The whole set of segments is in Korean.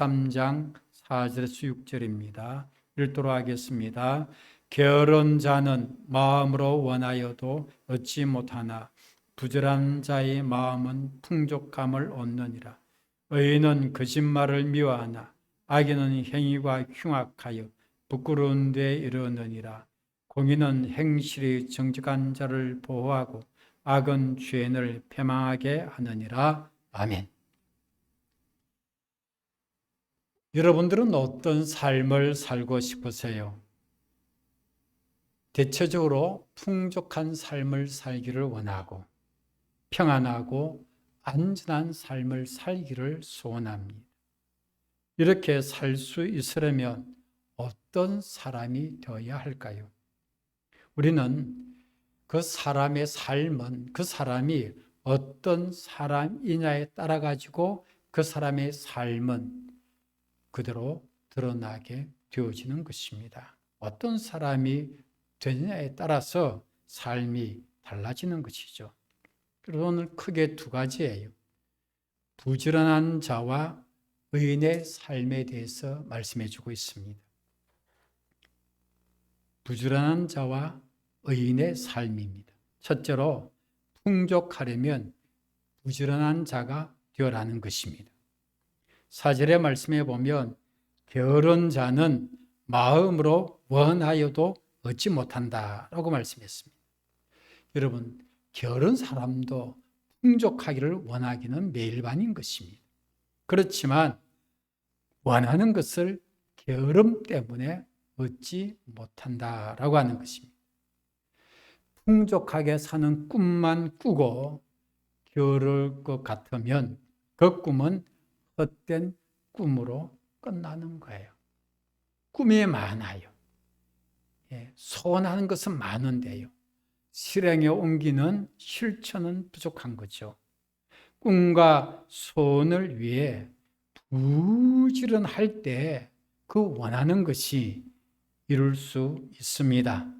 13장 4절에서 6절입니다. 읽도록 하겠습니다. 게으른 자는 마음으로 원하여도 얻지 못하나 부지런한 자의 마음은 풍족함을 얻느니라. 의인은 거짓말을 미워하나 악인은 행위가 흉악하여 부끄러운 데 이르느니라. 공의는 행실이 정직한 자를 보호하고 악은 죄인을 패망하게 하느니라. 아멘. 여러분들은 어떤 삶을 살고 싶으세요? 대체적으로 풍족한 삶을 살기를 원하고 평안하고 안전한 삶을 살기를 소원합니다. 이렇게 살 수 있으려면 어떤 사람이 되어야 할까요? 우리는 그 사람의 삶은 그 사람이 어떤 사람이냐에 따라 가지고 그 사람의 삶은 그대로 드러나게 되어지는 것입니다. 어떤 사람이 되느냐에 따라서 삶이 달라지는 것이죠. 그래서 오늘 크게 두 가지예요. 부지런한 자와 의인의 삶에 대해서 말씀해 주고 있습니다. 부지런한 자와 의인의 삶입니다. 첫째로 풍족하려면 부지런한 자가 되어라는 것입니다. 4절의 말씀에 보면 게으른 자는 마음으로 원하여도 얻지 못한다라고 말씀했습니다. 여러분, 게으른 사람도 풍족하기를 원하기는 매일반인 것입니다. 그렇지만 원하는 것을 게으름 때문에 얻지 못한다라고 하는 것입니다. 풍족하게 사는 꿈만 꾸고 게으를 것 같으면 그 꿈은 헛된 꿈으로 끝나는 거예요. 꿈이 많아요. 소원하는 것은 많은데요. 실행에 옮기는 실천은 부족한 거죠. 꿈과 소원을 위해 부지런할 때 그 원하는 것이 이룰 수 있습니다.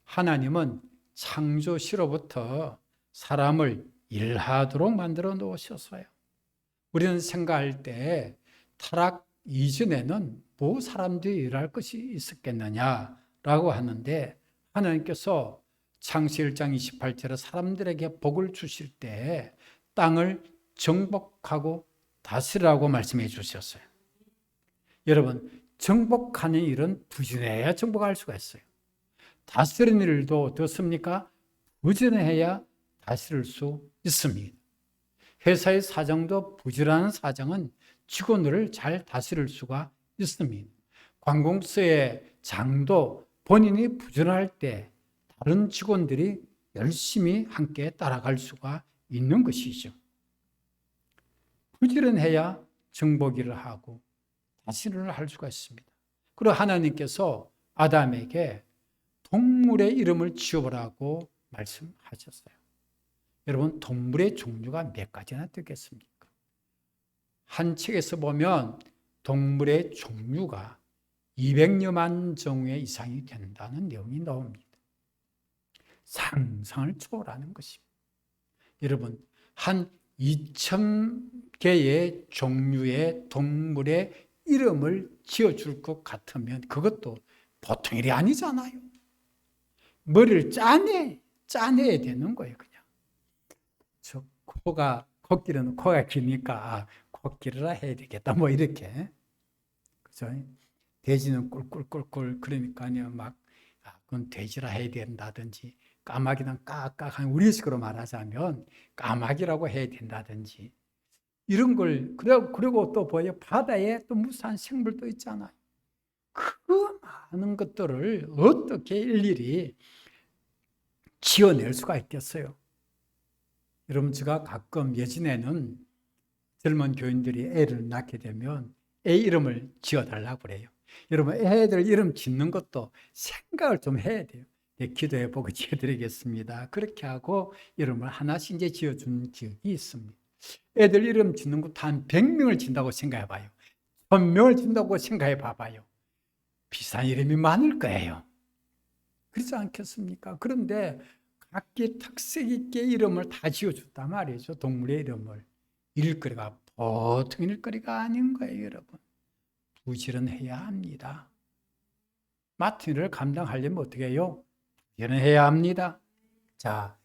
하나님은 창조시로부터 사람을 일하도록 만들어 놓으셨어요. 우리는 생각할 때 타락 이전에는 뭐 사람들이 일할 것이 있었겠느냐라고 하는데 하나님께서 창세기 1장 28절에 사람들에게 복을 주실 때 땅을 정복하고 다스리라고 말씀해 주셨어요. 여러분, 정복하는 일은 부지런해야 정복할 수가 있어요. 다스리는 일도 어떻습니까? 부지런해야 다스릴 수 있습니다. 회사의 사정도 부지런한 사정은 직원들을 잘 다스릴 수가 있습니다. 관공서의 장도 본인이 부지런할 때 다른 직원들이 열심히 함께 따라갈 수가 있는 것이죠. 부지런해야 정복일을 하고 다스리를 할 수가 있습니다. 그리고 하나님께서 아담에게 동물의 이름을 지어보라고 말씀하셨어요. 여러분, 동물의 종류가 몇 가지나 되겠습니까? 한 책에서 보면 동물의 종류가 200여만 종의 이상이 된다는 내용이 나옵니다. 상상을 초월하는 것입니다. 여러분, 한 2,000개의 종류의 동물의 이름을 지어줄 것 같으면 그것도 보통 일이 아니잖아요. 머리를 짜내야 되는 거예요, 그냥. 저 코끼리는 코가 기니까 코끼리라 해야 되겠다, 뭐 이렇게. 그죠? 돼지는 꿀꿀꿀꿀 그러니까요, 그건 돼지라 해야 된다든지, 까마귀는 까까, 우리식으로 말하자면 까마귀라고 해야 된다든지, 이런 걸, 그리고 또 뭐예요? 바다에 또 무수한 생물도 있잖아요. 그 많은 것들을 어떻게 일일이 지어낼 수가 있겠어요? 여러분, 제가 가끔 예전에는 젊은 교인들이 애를 낳게 되면 애 이름을 지어달라고 그래요. 여러분, 애들 이름 짓는 것도 생각을 좀 해야 돼요. 기도해보고 지어드리겠습니다. 그렇게 하고 이름을 하나씩 이제 지어준 기억이 있습니다. 애들 이름 짓는 것도 한 100명을 짓는다고 생각해 봐요. 1000명을 짓는다고 생각해 봐봐요. 비싼 이름이 많을 거예요. 그렇지 않겠습니까? 그런데 각기 특색 있게 이름을 다 지어줬단 말이죠. 동물의 이름을. 일거리가 보통 일거리가 아닌 거예요, 여러분. 부지런해야 합니다. 맡은 일을 감당하려면 어떻게 해요? 부지런해야 합니다. 자,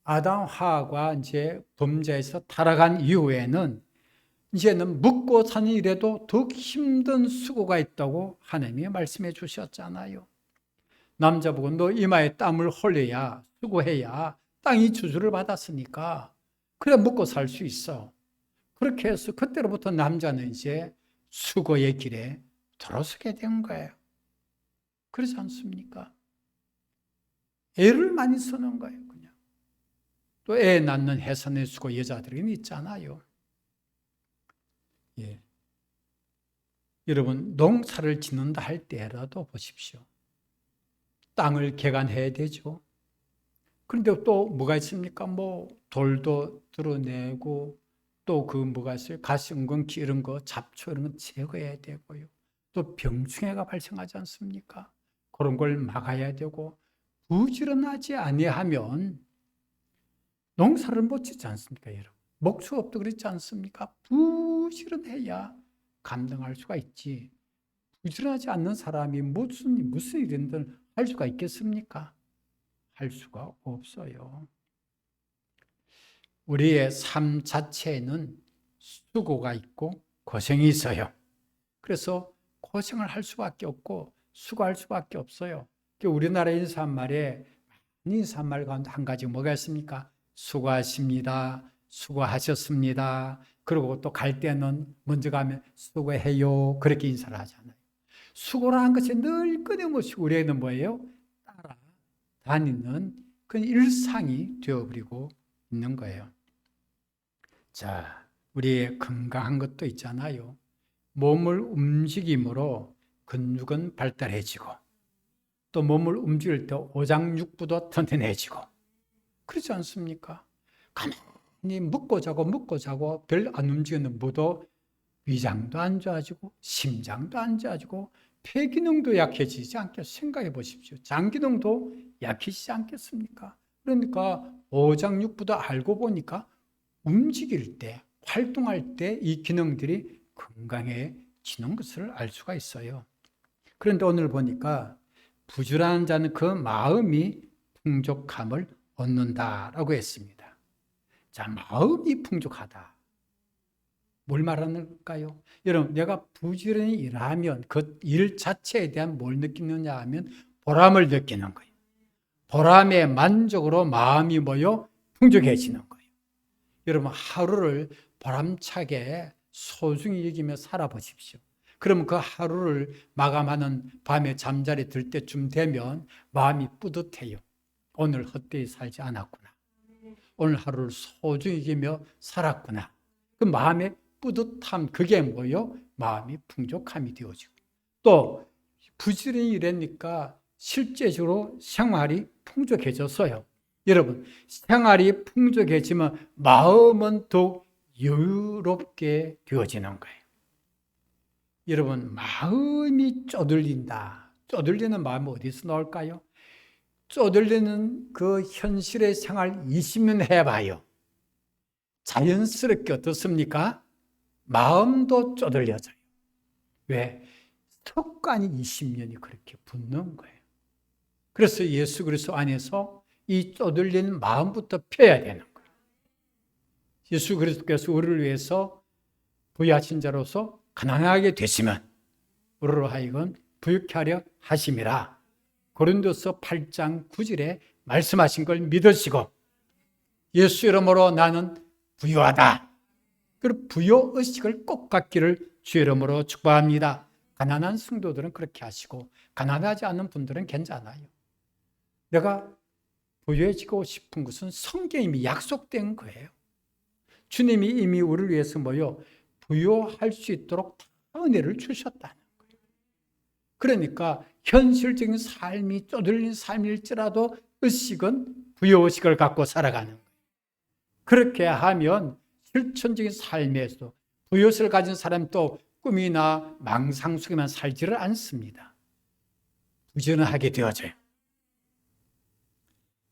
아담 하와가 이제 범죄에서 타락한 이후에는 이제는 묵고 사는 일에도 더욱 힘든 수고가 있다고 하나님이 말씀해 주셨잖아요. 남자 보고 너 이마에 땀을 흘려야 수고해야 땅이 주주를 받았으니까 그래 먹고 살 수 있어. 그렇게 해서 그때로부터 남자는 이제 수고의 길에 들어서게 된 거예요. 그렇지 않습니까? 애를 많이 쓰는 거예요, 그냥. 또 애 낳는 해산의 수고 여자들은 있잖아요. 예. 여러분, 농사를 짓는다 할 때라도 보십시오. 땅을 개간해야 되죠. 그런데 또 뭐가 있습니까? 뭐 돌도 드러내고 또 그 뭐가 있어요? 가시운건 이런 거, 잡초 이런 거 제거해야 되고요. 또 병충해가 발생하지 않습니까? 그런 걸 막아야 되고 부지런하지 아니하면 농사를 못 짓지 않습니까, 여러분? 목수업도 그렇지 않습니까? 부지런해야 감당할 수가 있지. 부지런하지 않는 사람이 무슨 일이든 할 수가 있겠습니까? 할 수가 없어요. 우리의 삶 자체에는 수고가 있고 고생이 있어요. 그래서 고생을 할 수밖에 없고 수고할 수밖에 없어요. 우리나라 인사말에 인사말 가운데 한 가지 뭐가 있습니까? 수고하십니다. 수고하셨습니다. 그리고 또 갈 때는 먼저 가면 수고해요. 그렇게 인사를 하잖아요. 수고라는 것이 늘 끊임없이 우리에게는 뭐예요? 따라다니는 그 일상이 되어버리고 있는 거예요. 자, 우리의 건강한 것도 있잖아요. 몸을 움직임으로 근육은 발달해지고 또 몸을 움직일 때 오장육부도 튼튼해지고 그렇지 않습니까? 가만히 묵고 자고 별 안 움직이는 무도 위장도 안 좋아지고 심장도 안 좋아지고 폐 기능도 약해지지 않게 생각해 보십시오. 장 기능도 약해지지 않겠습니까? 그러니까 오장육부도 알고 보니까 움직일 때, 활동할 때 이 기능들이 건강해지는 것을 알 수가 있어요. 그런데 오늘 보니까 부지런한 자는 그 마음이 풍족함을 얻는다라고 했습니다. 자, 마음이 풍족하다. 뭘 말하는가요? 여러분, 내가 부지런히 일하면 그 일 자체에 대한 뭘 느끼느냐 하면 보람을 느끼는 거예요. 보람의 만족으로 마음이 풍족해지는 거예요. 여러분, 하루를 보람차게 소중히 여기며 살아보십시오. 그러면 그 하루를 마감하는 밤에 잠자리 들 때쯤 되면 마음이 뿌듯해요. 오늘 헛되이 살지 않았구나. 오늘 하루를 소중히 여기며 살았구나. 그 마음의 뿌듯함, 그게 마음이 풍족함이 되어지고 또 부지런히 일하니까 실제적으로 생활이 풍족해졌어요. 여러분, 생활이 풍족해지면 마음은 더욱 여유롭게 되어지는 거예요. 여러분, 마음이 쪼들린다. 쪼들리는 마음이 어디서 나올까요? 쪼들리는 그 현실의 생활 20년 해봐요. 자연스럽게 어떻습니까? 마음도 쪼들려져요. 왜? 습관이 20년이 그렇게 붙는 거예요. 그래서 예수 그리스도 안에서 이 쪼들린 마음부터 펴야 되는 거예요. 예수 그리스도께서 우리를 위해서 부유하신 자로서 가난하게 되시면 우리로 하여금 부유케 하려 하심이라. 고린도서 8장 9절에 말씀하신 걸 믿으시고 예수 이름으로 나는 부유하다. 그 부유의식을 꼭 갖기를 주 이름으로 축복합니다. 가난한 성도들은 그렇게 하시고 가난하지 않은 분들은 괜찮아요. 내가 부유해지고 싶은 것은 성경에 이미 약속된 거예요. 주님이 이미 우리를 위해서 부유할 수 있도록 은혜를 주셨다는 거예요. 그러니까 현실적인 삶이 쪼들린 삶일지라도 의식은 부유의식을 갖고 살아가는 거예요. 그렇게 하면 실천적인 삶에서 부유의식을 가진 사람이 또 꿈이나 망상 속에만 살지를 않습니다. 부지런하게 되어져요.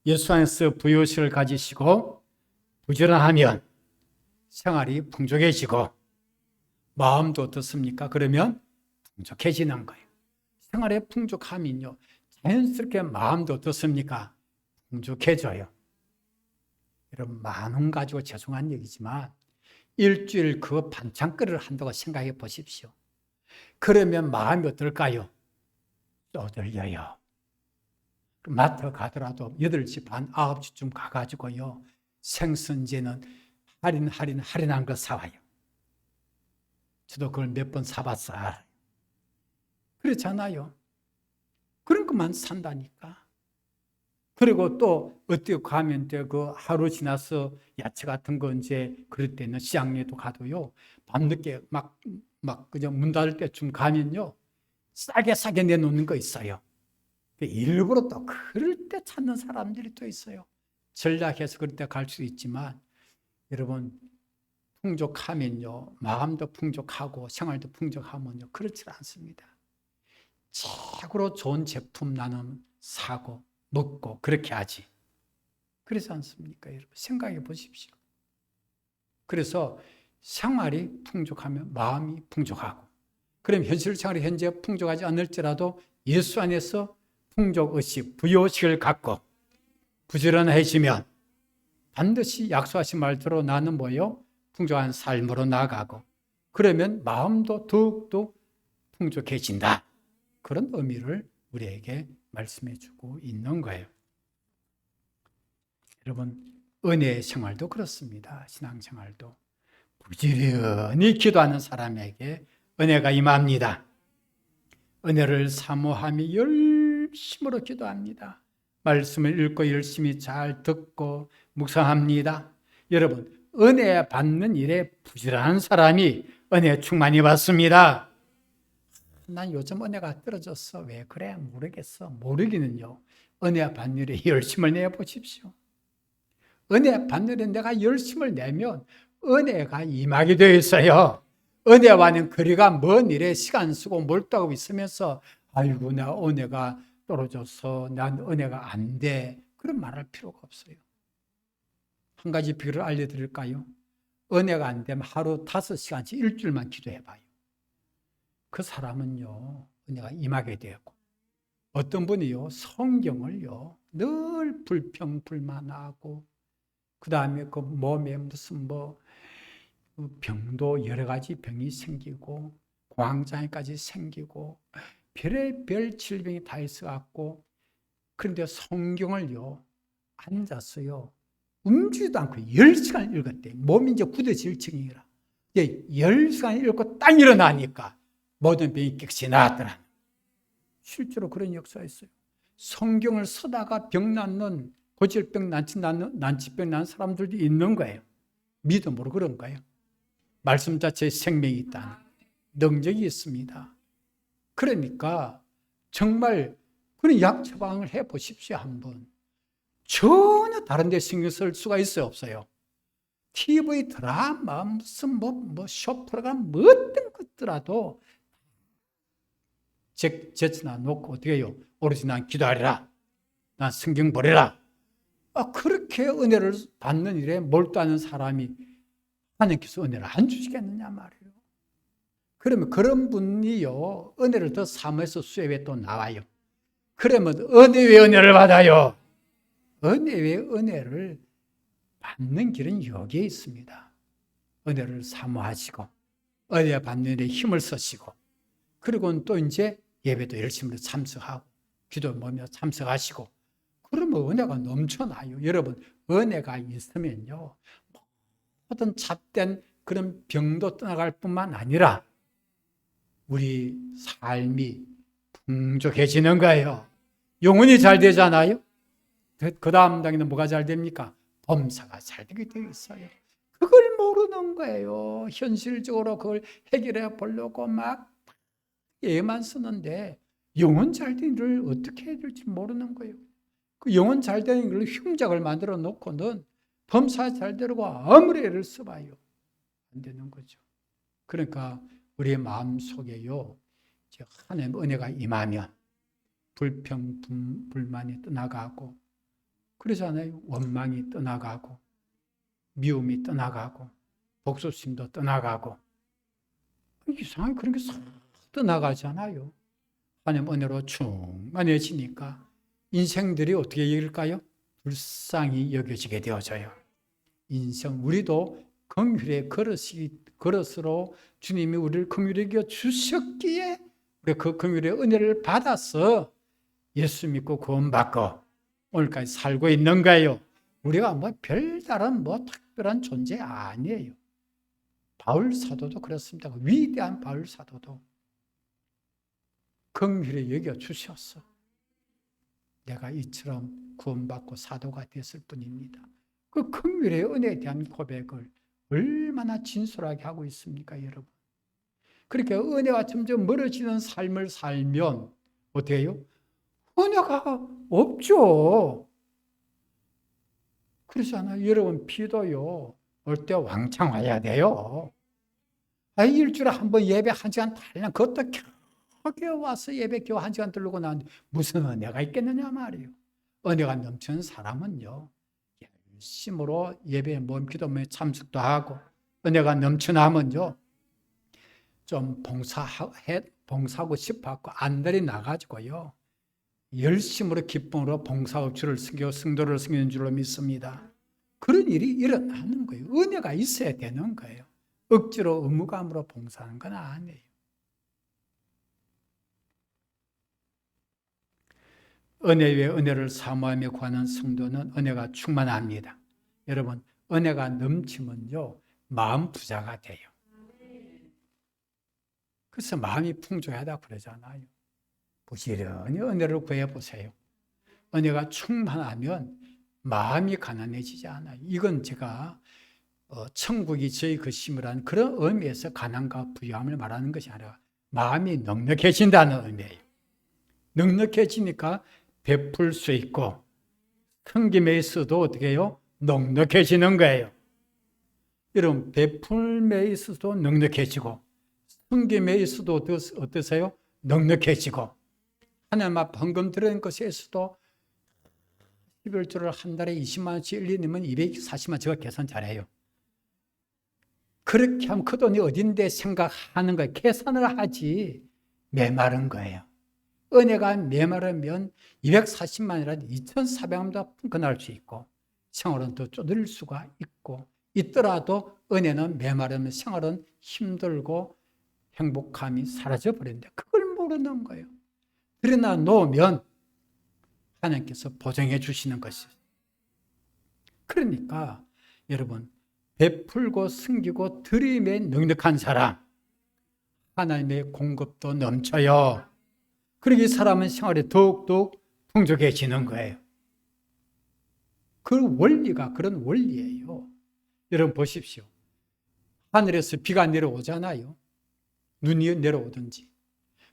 예수 안에서 부유의식을 가지시고 부지런하면 생활이 풍족해지고 마음도 어떻습니까? 그러면 풍족해지는 거예요. 생활의 풍족함이요, 자연스럽게 마음도 어떻습니까? 풍족해져요. 여러분, 10,000원 가지고 죄송한 얘기지만 일주일 그 반찬거리를 한다고 생각해 보십시오. 그러면 마음이 어떨까요? 떠들려요. 마트 가더라도 8시 반, 9시쯤 가가지고요, 생선제는 할인한 거 사와요. 저도 그걸 몇 번 사봤어요. 그렇잖아요. 그런 것만 산다니까. 그리고 또 어떻게 가면 그 하루 지나서 야채 같은 거 이제 그럴 때는 시장에도 가도요, 밤늦게 막 그냥 문 닫을 때쯤 가면요, 싸게 내놓는 거 있어요. 일부러 또 그럴 때 찾는 사람들이 또 있어요. 전략해서 그럴 때 갈 수 있지만, 여러분, 풍족하면요, 마음도 풍족하고 생활도 풍족하면요, 그렇지 않습니다. 최고로 좋은 제품 나는 사고 먹고 그렇게 하지. 그렇지 않습니까, 여러분? 생각해 보십시오. 그래서 생활이 풍족하면 마음이 풍족하고, 그럼 현실 생활이 현재 풍족하지 않을지라도 예수 안에서 풍족의식, 부요의식을 갖고 부지런해지면 반드시 약속하신 말대로 나는 뭐요? 풍족한 삶으로 나아가고, 그러면 마음도 더욱더 풍족해진다. 그런 의미를 우리에게 말씀해 주고 있는 거예요. 여러분, 은혜의 생활도 그렇습니다. 신앙생활도 부지런히 기도하는 사람에게 은혜가 임합니다. 은혜를 사모하며 열심으로 기도합니다. 말씀을 읽고 열심히 잘 듣고 묵상합니다. 여러분, 은혜 받는 일에 부지런한 사람이 은혜 충만히 받습니다. 난 요즘 은혜가 떨어졌어. 왜 그래? 모르겠어. 모르기는요, 은혜 받는 일에 열심을 내보십시오. 은혜 받는 일에 내가 열심을 내면 은혜가 임하게 되어 있어요. 은혜와는 거리가 먼 일에 시간 쓰고 몰두하고 있으면서 아이고, 나 은혜가 떨어져서 난 은혜가 안 돼, 그런 말할 필요가 없어요. 한 가지 비결을 알려드릴까요? 은혜가 안 되면 하루 5시간씩 일주일만 기도해봐요. 그 사람은요, 은혜가 임하게 되고, 어떤 분이요, 성경을요 늘 불평불만하고, 그 다음에 그 몸에 무슨 병도 여러 가지 병이 생기고 공황장애까지 생기고 별의별 질병이 다 있어갖고, 그런데 성경을요 앉았어요, 움직이지도 않고 10시간 읽었대. 몸이 이제 굳어질 층이라 10시간 읽고 딱 일어나니까 모든 병이 깨끗이 나았더라. 실제로 그런 역사가 있어요. 성경을 쓰다가 병 낫는, 고질병, 난치병 난 사람들도 있는 거예요. 믿음으로 그런 거예요. 말씀 자체에 생명이 있다는 능력이 있습니다. 그러니까 정말 그런 약 처방을 해 보십시오. 한번 전혀 다른 데 신경 쓸 수가 있어요, 없어요? TV 드라마 무슨 쇼프로가 어떤 것더라도 제쳐나 놓고 어떻게 해요? 오로지 난 기도하리라, 난 성경 보리라. 그렇게 은혜를 받는 일에 몰두하는 사람이 하나님께서 은혜를 안 주시겠느냐 말이에요. 그러면 그런 분이요, 은혜를 더 사모해서 수협에 또 나와요. 그러면 은혜 왜 은혜를 받아요? 은혜 왜 은혜를 받는 길은 여기에 있습니다. 은혜를 사모하시고 은혜 받는 일에 힘을 쓰시고, 그리고 또 이제 예배도 열심히 참석하고 기도 모임에 참석하시고, 그러면 은혜가 넘쳐나요. 여러분, 은혜가 있으면요 모든 잡된 그런 병도 떠나갈 뿐만 아니라 우리 삶이 풍족해지는 거예요. 영혼이 잘 되잖아요. 그 다음 단계는 뭐가 잘 됩니까? 범사가 잘 되게 되어 있어요. 그걸 모르는 거예요. 현실적으로 그걸 해결해 보려고 막 애만 쓰는데 영혼 잘 되는 일을 어떻게 해야 될지 모르는 거예요. 그 영혼 잘 되는 걸 흉작을 만들어 놓고는 범사 잘 되려고 아무리 애를 써봐요, 안 되는 거죠. 그러니까 우리의 마음 속에요, 하나님 은혜가 임하면 불평, 불만이 떠나가고, 그러잖아요. 원망이 떠나가고, 미움이 떠나가고, 복수심도 떠나가고 이상하게 그런 게 싹 떠나가잖아요. 하나님 은혜로 충만해지니까 인생들이 어떻게 여길까요? 불쌍히 여겨지게 되어져요. 인생 우리도 긍휼의 그릇으로 주님이 우리를 긍휼히 여겨 주셨기에 우리가 그 긍휼의 은혜를 받아서 예수 믿고 구원받고 오늘까지 살고 있는 거예요. 우리가 별다른 특별한 존재 아니에요. 바울 사도도 그렇습니다. 위대한 바울 사도도 긍휼히 여겨 주셨어. 내가 이처럼 구원받고 사도가 됐을 뿐입니다. 그 긍휼의 은혜에 대한 고백을 얼마나 진솔하게 하고 있습니까, 여러분? 그렇게 은혜와 점점 멀어지는 삶을 살면 어떻게 해요? 은혜가 없죠. 그렇잖아요. 여러분, 비도요, 올 때 왕창 와야 돼요. 일주일에 한 번 예배 1시간 달랑 그것도 겨우 와서 예배 겨우 1시간 들르고 나는데 무슨 은혜가 있겠느냐 말이에요. 은혜가 넘치는 사람은요, 열심으로 예배에 기도에 참석도 하고, 은혜가 넘쳐나면요, 좀 봉사하고 싶어갖고 안달이 나가지고요, 열심으로 기쁨으로 봉사업주를 섬기고 성도를 섬기는 줄로 믿습니다. 그런 일이 일어나는 거예요. 은혜가 있어야 되는 거예요. 억지로 의무감으로 봉사하는 건 아니에요. 은혜 위에 은혜를 사모하며 구하는 성도는 은혜가 충만합니다. 여러분, 은혜가 넘치면요, 마음 부자가 돼요. 그래서 마음이 풍족하다 그러잖아요. 부지런히 은혜를 구해보세요. 은혜가 충만하면 마음이 가난해지지 않아요. 이건 제가 천국이 저희 것임이라는 그런 의미에서 가난과 부유함을 말하는 것이 아니라 마음이 넉넉해진다는 의미예요. 넉넉해지니까 베풀 수 있고 섬김에 있어도 어떻게 해요? 넉넉해지는 거예요. 여러분, 베풀에 있어도 넉넉해지고 섬김에 있어도 어떠세요? 넉넉해지고 하나님 앞 헌금 드리는 것에 있어도 11조를 한 달에 20만 원씩 1, 2년이면 240만 원, 제가 계산 잘해요. 그렇게 하면 그 돈이 어딘데 생각하는 거예요. 계산을 하지 메마른 거예요. 은혜가 메마르면 240만 원이라도 2,400만 원 풍건할 수 있고 생활은 더 쪼들릴 수가 있고 있더라도 은혜는 메마르면 생활은 힘들고 행복감이 사라져버리는데 그걸 모르는 거예요. 그러나 놓으면 하나님께서 보정해 주시는 것이에요. 그러니까 여러분, 베풀고 섬기고 드림에 넉넉한 사람, 하나님의 공급도 넘쳐요. 그러기 사람은 생활에 더욱더욱 풍족해지는 거예요. 그 원리가 그런 원리예요. 여러분 보십시오. 하늘에서 비가 내려오잖아요. 눈이 내려오든지.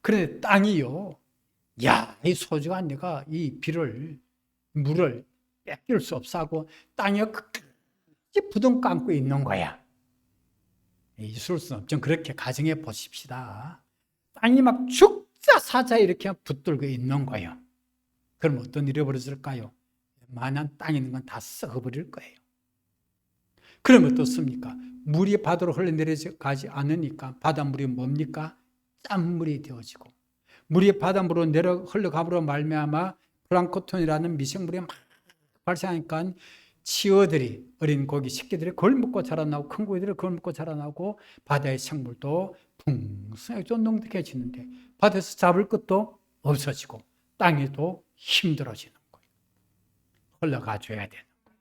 그런데 땅이요, 이 소중한 내가 이 물을 뺏길 수 없어 하고 땅이 끝까지 부둥 감고 있는 거야. 있을 수는 없죠. 그렇게 가정해 보십시다. 땅이 막 죽자 사자 이렇게 붙들고 있는 거예요. 그럼 어떤 일이 벌어질까요? 만한 땅에 있는 건 다 썩어버릴 거예요. 그럼 어떻습니까? 물이 바다로 흘러내려가지 않으니까 바닷물이 뭡니까? 짠물이 되어지고 물이 바닷물로 흘러감으로 말미암아 플랑크톤이라는 미생물이 막 발생하니까 치어들이, 어린 고기 새끼들이 그걸 먹고 자라나고 큰 고기들이 그걸 먹고 자라나고 바다의 생물도 풍성하게 좀 넉넉해지는데 바다에서 잡을 것도 없어지고 땅에도 힘들어지는 거예요. 흘러가줘야 되는 거예요.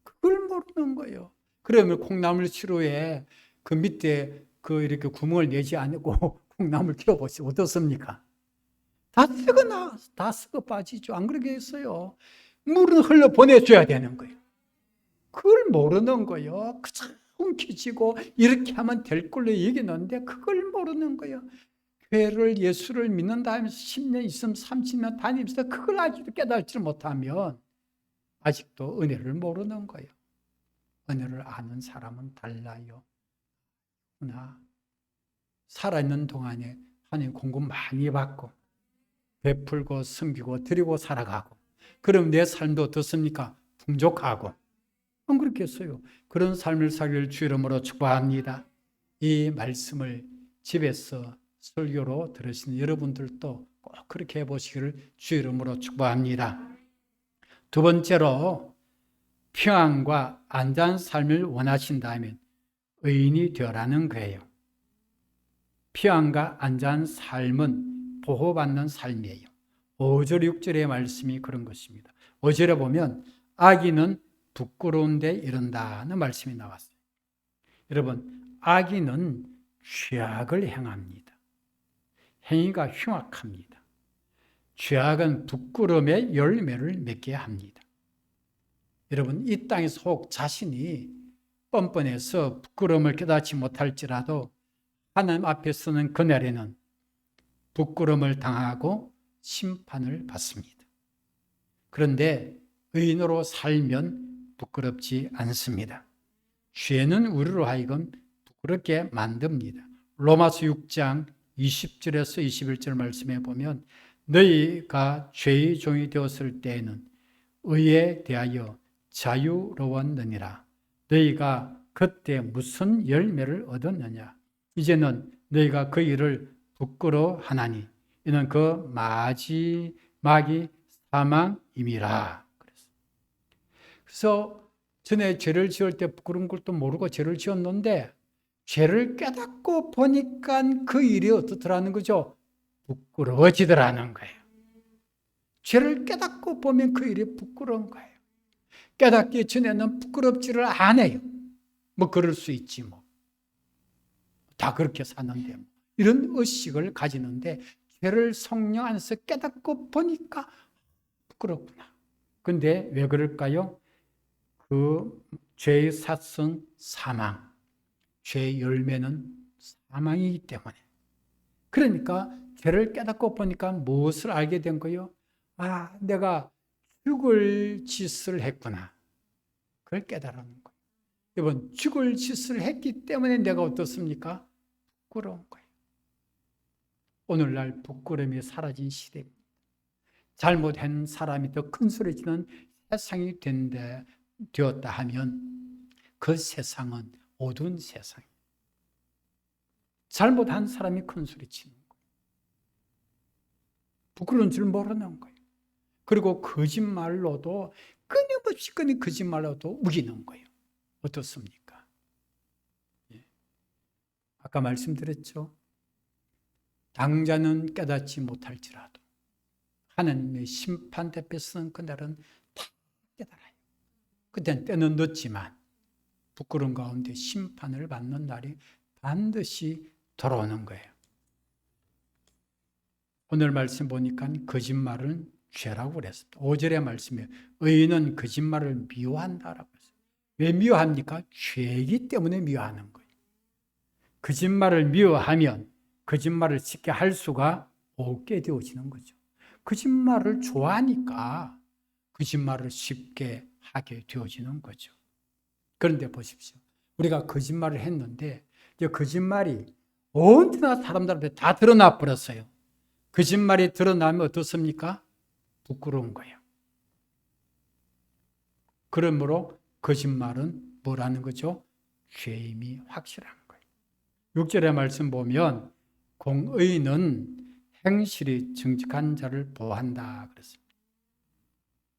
그걸 모르는 거예요. 그러면 콩나물 치료에 그 밑에 이렇게 구멍을 내지 않고 콩나물 키워보시면 어떻습니까? 다 썩어 빠지죠. 안 그러겠어요? 물은 흘러 보내줘야 되는 거예요. 그걸 모르는 거예요. 그저 움켜쥐고 이렇게 하면 될 걸로 얘기하는데 그걸 모르는 거예요. 교회를 예수를 믿는다 하면서 10년 있으면 30년 다니면서 그걸 아직도 깨닫지 못하면 아직도 은혜를 모르는 거예요. 은혜를 아는 사람은 달라요. 그러나 살아있는 동안에 하나님 공급 많이 받고 베풀고 섬기고 드리고 살아가고 그럼 내 삶도 어떻습니까? 풍족하고 안 그렇겠어요? 그런 삶을 살기를 주 이름으로 축복합니다. 이 말씀을 집에서 설교로 들으시는 여러분들도 꼭 그렇게 해보시기를 주 이름으로 축복합니다. 두 번째로 평안과 안전한 삶을 원하신다면 의인이 되어라는 거예요. 평안과 안전한 삶은 보호받는 삶이에요. 5절 6절의 말씀이 그런 것입니다. 5절에 보면 악인은 부끄러운 데 이른다는 말씀이 나왔어요. 여러분, 악인은 죄악을 행합니다. 행위가 흉악합니다. 죄악은 부끄러움의 열매를 맺게 합니다. 여러분, 이 땅에서 혹 자신이 뻔뻔해서 부끄러움을 깨닫지 못할지라도 하나님 앞에 서는 그날에는 부끄러움을 당하고 심판을 받습니다. 그런데 의인으로 살면 부끄럽지 않습니다. 죄는 우리로 하여금 부끄럽게 만듭니다. 로마서 6장 20절에서 21절 말씀에 보면 너희가 죄의 종이 되었을 때에는 의에 대하여 자유로웠느니라. 너희가 그때 무슨 열매를 얻었느냐? 이제는 너희가 그 일을 부끄러워하나니 이는 그 마지막이 사망임이라. 그래서 전에 죄를 지을 때 부끄러운 것도 모르고 죄를 지었는데 죄를 깨닫고 보니까 그 일이 어떻더라는 거죠? 부끄러워지더라는 거예요. 죄를 깨닫고 보면 그 일이 부끄러운 거예요. 깨닫기 전에는 부끄럽지를 않아요. 뭐 그럴 수 있지 뭐. 다 그렇게 사는데 뭐. 이런 의식을 가지는데 죄를 성령 안에서 깨닫고 보니까 부끄럽구나. 근데 왜 그럴까요? 그 죄의 삿성 사망, 죄의 열매는 사망이기 때문에. 그러니까 죄를 깨닫고 보니까 무엇을 알게 된 거예요? 아, 내가 죽을 짓을 했구나. 그걸 깨달은 거예요. 여러분, 죽을 짓을 했기 때문에 내가 어떻습니까? 부끄러운 거예요. 오늘날 부끄러움이 사라진 시대입니다. 잘못한 사람이 더 큰 소리 지는 세상이 되었다 하면 그 세상은 어두운 세상이에요. 잘못한 사람이 큰 소리 치는 거예요. 부끄러운 줄 모르는 거예요. 그리고 거짓말로도 끊임없이 거짓말로도 우기는 거예요. 어떻습니까? 예. 아까 말씀드렸죠. 당자는 깨닫지 못할지라도 하나님의 심판 대표서는 그날은 다 깨달아요. 그때는 때는 늦지만 부끄러운 가운데 심판을 받는 날이 반드시 돌아오는 거예요. 오늘 말씀 보니까 거짓말은 죄라고 그랬습니다. 5절의 말씀에 의인은 거짓말을 미워한다라고 했어요. 왜 미워합니까? 죄이기 때문에 미워하는 거예요. 거짓말을 미워하면 거짓말을 쉽게 할 수가 없게 되어지는 거죠. 거짓말을 좋아하니까 거짓말을 쉽게 하게 되어지는 거죠. 그런데 보십시오. 우리가 거짓말을 했는데 이제 거짓말이 언제나 사람들한테 다 드러나 버렸어요. 거짓말이 드러나면 어떻습니까? 부끄러운 거예요. 그러므로 거짓말은 뭐라는 거죠? 죄임이 확실한 거예요. 6절의 말씀 보면 공의는 행실이 정직한 자를 보호한다 그랬습니다.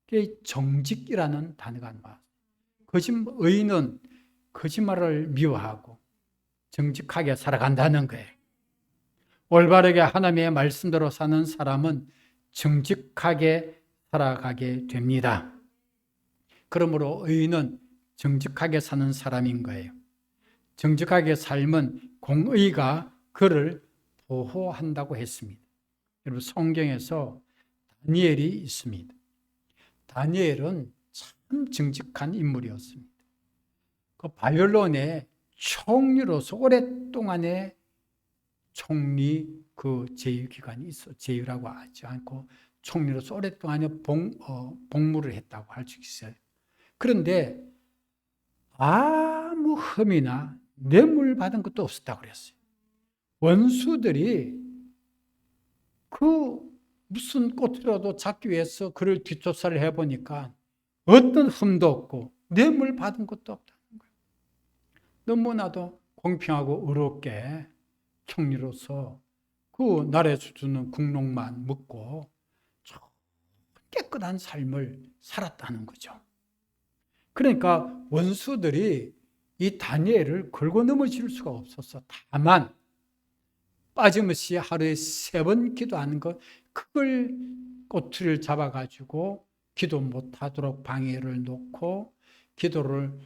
그게 정직이라는 단어가 나와요. 의인은 거짓말을 미워하고 정직하게 살아간다는 거예요. 올바르게 하나님의 말씀대로 사는 사람은 정직하게 살아가게 됩니다. 그러므로 의인은 정직하게 사는 사람인 거예요. 정직하게 삶은 공의가 그를 보호한다고 했습니다. 여러분, 성경에서 다니엘이 있습니다. 다니엘은 참 정직한 인물이었습니다. 그 바벨론의 총리로서 오랫동안의 총리 그 제휴기간이 있어. 제휴라고 하지 않고 총리로서 오랫동안의 복무를 했다고 할 수 있어요. 그런데 아무 흠이나 뇌물 받은 것도 없었다고 그랬어요. 원수들이 그 무슨 꽃이라도 잡기 위해서 그를 뒷조사를 해보니까 어떤 흠도 없고 뇌물 받은 것도 없다는 거예요. 너무나도 공평하고 의롭게 총리로서 그 나라에서 주는 국록만 먹고 깨끗한 삶을 살았다는 거죠. 그러니까 원수들이 이 다니엘을 걸고 넘어질 수가 없었어. 다만 빠짐없이 하루에 3번 기도하는 것, 그걸 꼬투리를 잡아가지고 기도 못하도록 방해를 놓고 기도를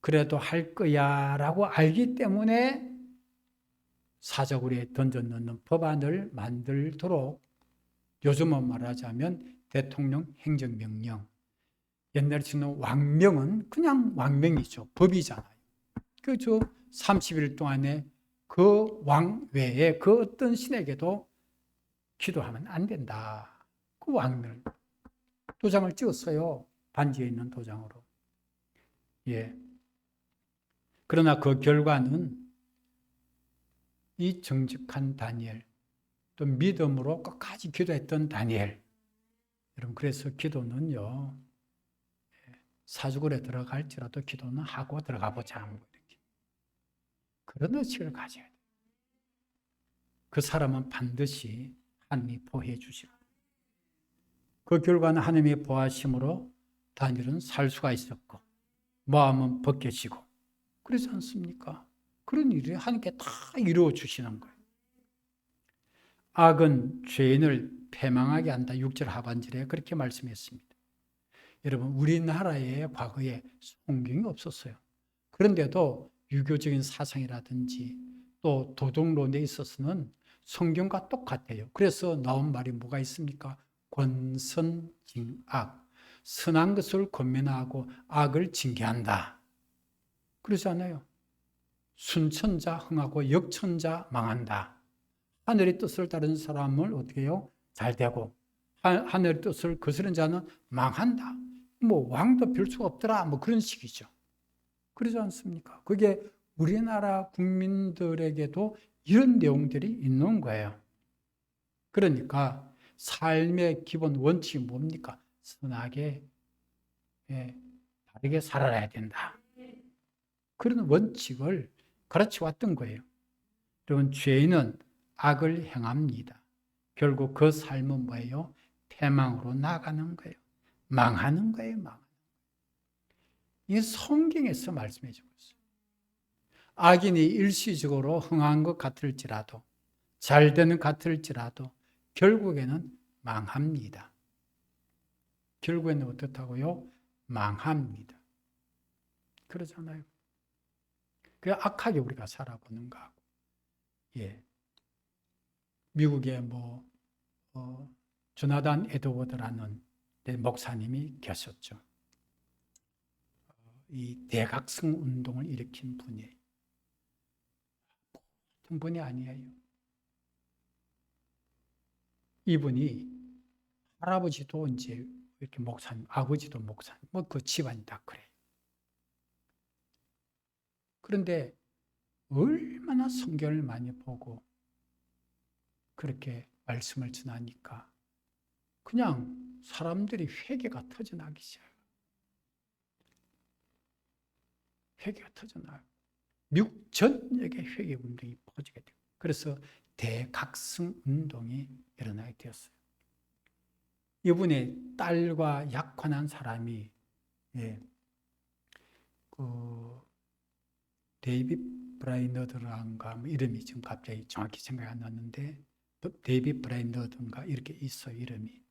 그래도 할 거야 라고 알기 때문에 사저고리에 던져넣는 법안을 만들도록, 요즘은 말하자면 대통령 행정명령, 옛날에 쓰는 왕명은 그냥 왕명이죠. 법이잖아요. 그저 30일 동안에 그 왕 외에 그 어떤 신에게도 기도하면 안 된다. 그 왕명 도장을 찍었어요. 반지에 있는 도장으로. 예. 그러나 그 결과는 이 정직한 다니엘, 또 믿음으로 끝까지 기도했던 다니엘. 여러분, 그래서 기도는요, 사주굴에 들어갈지라도 기도는 하고 들어가 보자. 그런 의식을 가져야 돼요. 그 사람은 반드시 하나님이 보호해 주시고, 그 결과는 하나님의 보호하심으로 다니엘은 살 수가 있었고, 마음은 벗겨지고, 그렇지 않습니까? 그런 일이 하나님께 다 이루어 주시는 거예요. 악은 죄인을 패망하게 한다. 6절 하반절에 그렇게 말씀했습니다. 여러분, 우리나라에 과거에 성경이 없었어요. 그런데도 유교적인 사상이라든지 또 도덕론에 있어서는 성경과 똑같아요. 그래서 나온 말이 뭐가 있습니까? 권선징악, 선한 것을 권면하고 악을 징계한다. 그러지 않아요? 순천자 흥하고 역천자 망한다. 하늘의 뜻을 따르는 사람을 어떻게 해요? 잘 되고, 하늘의 뜻을 거스른 자는 망한다. 뭐 왕도 별 수가 없더라. 뭐 그런 식이죠. 그러지 않습니까? 그게 우리나라 국민들에게도 이런 내용들이 있는 거예요. 그러니까 삶의 기본 원칙이 뭡니까? 선하게, 바르게 살아야 된다. 그런 원칙을 가르쳐 왔던 거예요. 여러분, 죄인은 악을 행합니다. 결국 그 삶은 뭐예요? 패망으로 나가는 거예요. 망하는 거예요. 이 성경에서 말씀해 주고 있어요. 악인이 일시적으로 흥한 것 같을지라도, 잘 되는 것 같을지라도 결국에는 망합니다. 결국에는 어떻다고요? 망합니다. 그러잖아요. 그 악하게 우리가 살아보는 거하고. 예. 미국에 조나단 에드워드라는 목사님이 계셨죠. 이 대각성 운동을 일으킨 분이에요. 보통 분이 아니에요. 이분이 할아버지도 이제 이렇게 목사님, 아버지도 목사님, 그 집안이 다 그래. 그런데 얼마나 성경을 많이 보고 그렇게 말씀을 전하니까 그냥 사람들이 회개가 터져나기 시작해요. 회개가 터져나요. 미국 전역에 회개 운동이 퍼지게 돼요. 그래서 대각성 운동이 일어나게 되었어요. 이분의 딸과 약혼한 사람이 데이빗 브라이너드란가 이름이 지금 갑자기 정확히 생각이 안 났는데, 데이빗 브라이너드인가 이렇게 있어요. 이름이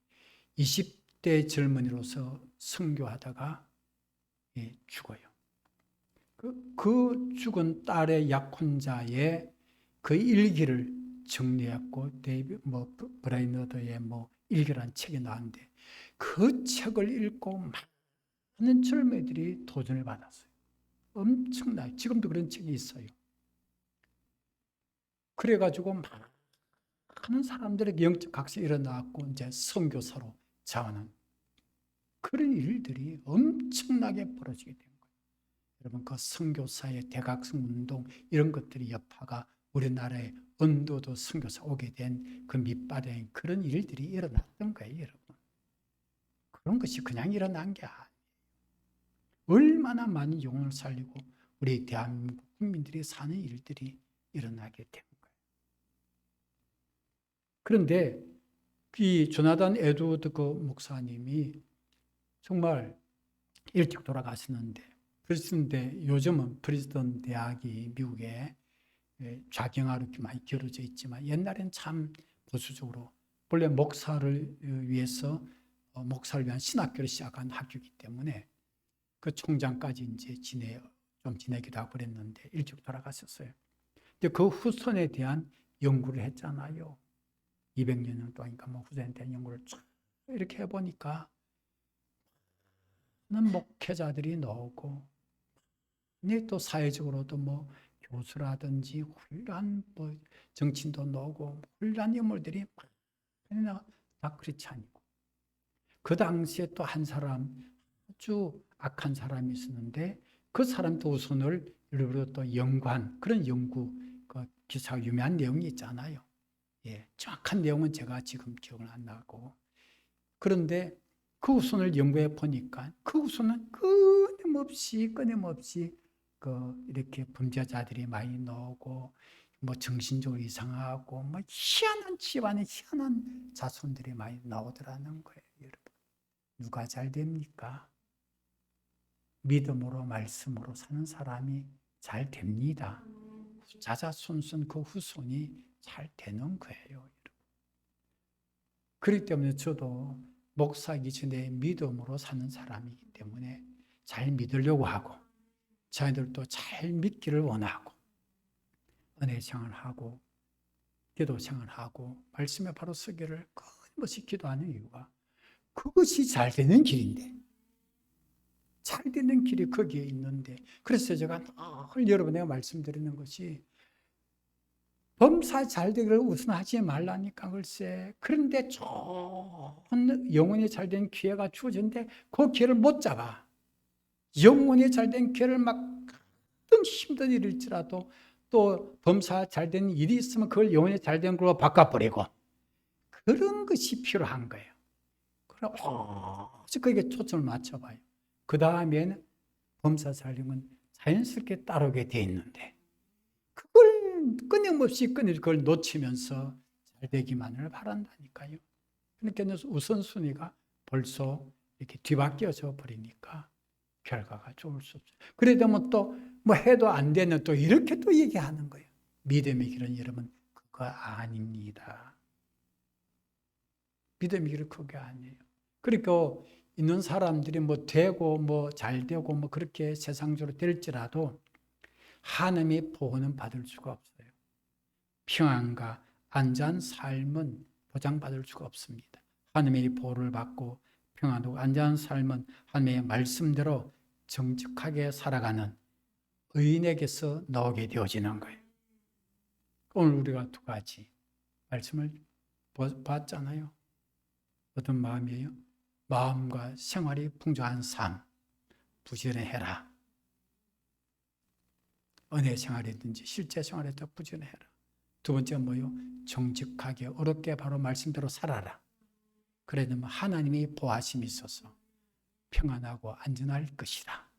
20대 젊은이로서 선교하다가 죽어요. 그 죽은 딸의 약혼자의 그 일기를 정리했고, 데이빗 브라이너드의 일기라는 책이 나왔는데, 그 책을 읽고 많은 젊은이들이 도전을 받았어요. 엄청나요. 지금도 그런 책이 있어요. 그래가지고 많은 사람들에게 영적 각성이 일어나고 이제 선교사로 자원한 그런 일들이 엄청나게 벌어지게 된 거예요. 여러분, 그 선교사의 대각성 운동 이런 것들이 여파가 우리나라에 언도도 선교사 오게 된 그 밑바닥에 그런 일들이 일어났던 거예요, 여러분. 그런 것이 그냥 일어난 게 아니에요. 얼마나 많은 영혼을 살리고 우리 대한민국 국민들이 사는 일들이 일어나게 된 거예요. 그런데 이 조나단 에드워드 그 목사님이 정말 일찍 돌아가시는데, 프리스턴대, 요즘은 프리스턴 대학이 미국에 좌경화로 이렇게 많이 기울어져 있지만 옛날엔 참 보수적으로, 원래 목사를 위해서 목사를 위한 신학교를 시작한 학교이기 때문에 그 총장까지 이제 좀 지내기도 하고 그랬는데 일찍 돌아가셨어요. 근데 그 후손에 대한 연구를 했잖아요. 200년 동안이니까 뭐 후손에 대한 연구를 쫙 이렇게 해보니까 목회자들이 나오고, 또 사회적으로도 뭐 교수라든지 훌륭한 뭐 정치인도 나오고 훌륭한 인물들이 다 크리스찬이고, 그 당시에 또 한 사람 아주 악한 사람이 있었는데 그 사람도 우선을 일부러 또 연관, 그런 연구 그 기사 유명한 내용이 있잖아요. 예, 정확한 내용은 제가 지금 기억은 안 나고, 그런데 그 우선을 연구해 보니까 그 우선은 끊임없이 이렇게 범죄자들이 많이 나오고 뭐 정신적으로 이상하고 뭐 희한한 집안에 희한한 자손들이 많이 나오더라는 거예요, 여러분. 누가 잘 됩니까? 믿음으로 말씀으로 사는 사람이 잘 됩니다. 자자손손 그 후손이 잘 되는 거예요, 여러분. 그렇기 때문에 저도 목사이기 전에 믿음으로 사는 사람이기 때문에 잘 믿으려고 하고, 자녀들도 잘 믿기를 원하고, 은혜 생활하고 기도 생활하고 말씀에 바로 서기를 끊임없이 기도하는 이유가 그것이 잘 되는 길인데, 잘 되는 길이 거기에 있는데, 그래서 제가 늘 여러분에게 말씀드리는 것이 범사 잘 되기를 우선하지 말라니까. 글쎄, 그런데 좋은 영혼이 잘 된 기회가 주어졌는데 그 기회를 못 잡아. 영혼이 잘 된 기회를 막 어떤 힘든 일일지라도 또 범사 잘 된 일이 있으면 그걸 영혼이 잘 된 걸로 바꿔버리고, 그런 것이 필요한 거예요. 그래서 거기에 초점을 맞춰봐요. 그 다음에는 범사 잘 된 건 자연스럽게 따르게 돼 있는데 그걸 끊임없이 그걸 놓치면서 잘 되기만을 바란다니까요. 그러니까 우선순위가 벌써 이렇게 뒤바뀌어져 버리니까 결과가 좋을 수 없어요. 그래 되면 또 뭐 해도 안 되는 또 이렇게 또 얘기하는 거예요. 믿음의 길은 여러분 그거 아닙니다. 믿음의 길은 그게 아니에요. 그러니까 있는 사람들이 뭐 되고 뭐 잘 되고 뭐 그렇게 세상적으로 될지라도 하나님의 보호는 받을 수가 없어요. 평안과 안전한 삶은 보장받을 수가 없습니다. 하나님의 보호를 받고 평안하고 안전한 삶은 하나님의 말씀대로 정직하게 살아가는 의인에게서 나오게 되어지는 거예요. 오늘 우리가 두 가지 말씀을 봤잖아요. 어떤 마음이에요? 마음과 생활이 풍족한 삶, 부지런해라. 은혜 생활이든지 실제 생활에도 부지런해라. 두 번째 뭐요? 정직하게 어렵게 바로 말씀대로 살아라. 그래 되면 하나님의 보호하심이 있어서 평안하고 안전할 것이다.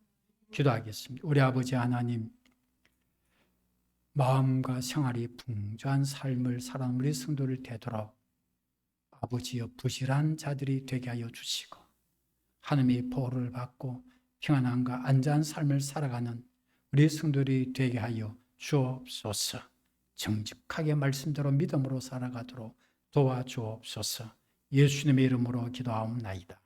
기도하겠습니다. 우리 아버지 하나님, 마음과 생활이 풍족한 삶을 살아가는 우리 성도를 되도록 아버지여 부실한 자들이 되게 하여 주시고, 하나님의 보호를 받고 평안함과 안전한 삶을 살아가는 우리 성도들이 되게 하여 주옵소서. 정직하게 말씀대로 믿음으로 살아가도록 도와주옵소서. 예수님의 이름으로 기도하옵나이다.